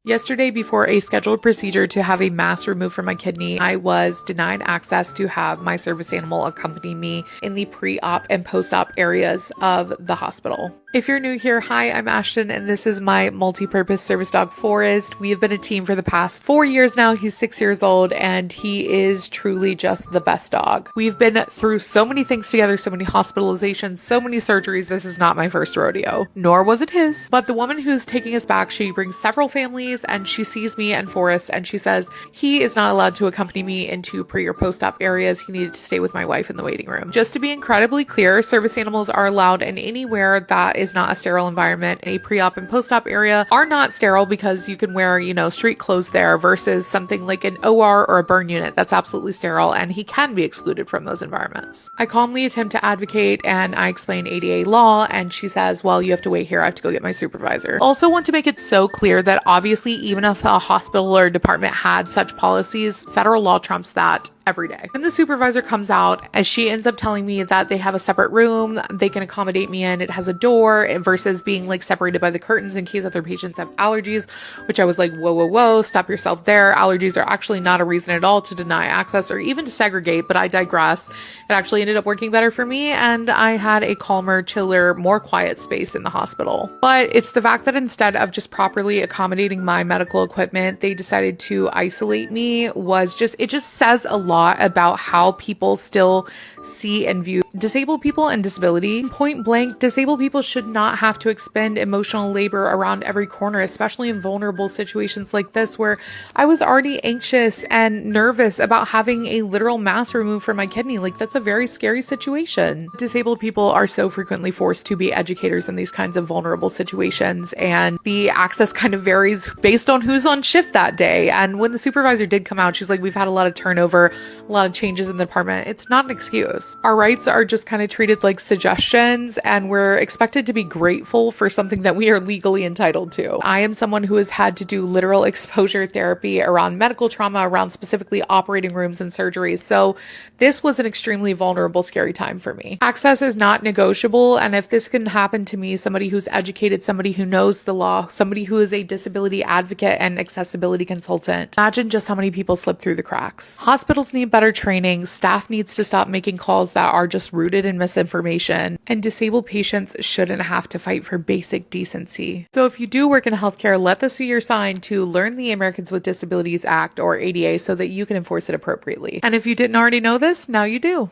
Yesterday, before a scheduled procedure to have a mass removed from my kidney, I was denied access to have my service animal accompany me in the pre-op and post-op areas of the hospital. If you're new here, hi, I'm Ashton, and this is my multi-purpose service dog, Forrest. We have been a team for the past 4 years now. He's 6 years old, and he is truly just the best dog. We've been through so many things together, so many hospitalizations, so many surgeries. This is not my first rodeo, nor was it his. But the woman who's taking us back, she brings several families, and she sees me and Forrest, and she says he is not allowed to accompany me into pre or post-op areas. He needed to stay with my wife in the waiting room. Just to be incredibly clear, service animals are allowed in anywhere that is not a sterile environment. A pre-op and post-op area are not sterile because you can wear, street clothes there versus something like an OR or a burn unit that's absolutely sterile, and he can be excluded from those environments. I calmly attempt to advocate, and I explain ADA law, and she says, well, you have to wait here. I have to go get my supervisor. Also want to make it so clear that obviously even if a hospital or department had such policies, federal law trumps that every day. When the supervisor comes out, as she ends up telling me that they have a separate room they can accommodate me in, it has a door versus being like separated by the curtains in case other patients have allergies, which I was like, whoa, stop yourself there. Allergies are actually not a reason at all to deny access or even to segregate, but I digress. It actually ended up working better for me, and I had a calmer, chiller, more quiet space in the hospital. But it's the fact that instead of just properly accommodating my medical equipment, they decided to isolate me it just says a lot about how people still see and view disabled people and disability. Point blank, disabled people should not have to expend emotional labor around every corner, especially in vulnerable situations like this, where I was already anxious and nervous about having a literal mass removed from my kidney. Like, that's a very scary situation. Disabled people are so frequently forced to be educators in these kinds of vulnerable situations, and the access kind of varies based on who's on shift that day. And when the supervisor did come out, she's like, we've had a lot of turnover, a lot of changes in the department. It's not an excuse. Our rights are just kind of treated like suggestions, and we're expected to be grateful for something that we are legally entitled to. I am someone who has had to do literal exposure therapy around medical trauma, around specifically operating rooms and surgeries. So this was an extremely vulnerable, scary time for me. Access is not negotiable, and if this can happen to me, somebody who's educated, somebody who knows the law, somebody who is a disability advocate and accessibility consultant, imagine just how many people slip through the cracks. Hospitals need better training, staff needs to stop making calls that are just rooted in misinformation, and disabled patients shouldn't have to fight for basic decency. So if you do work in healthcare, let this be your sign to learn the Americans with Disabilities Act, or ADA, so that you can enforce it appropriately. And if you didn't already know this, now you do.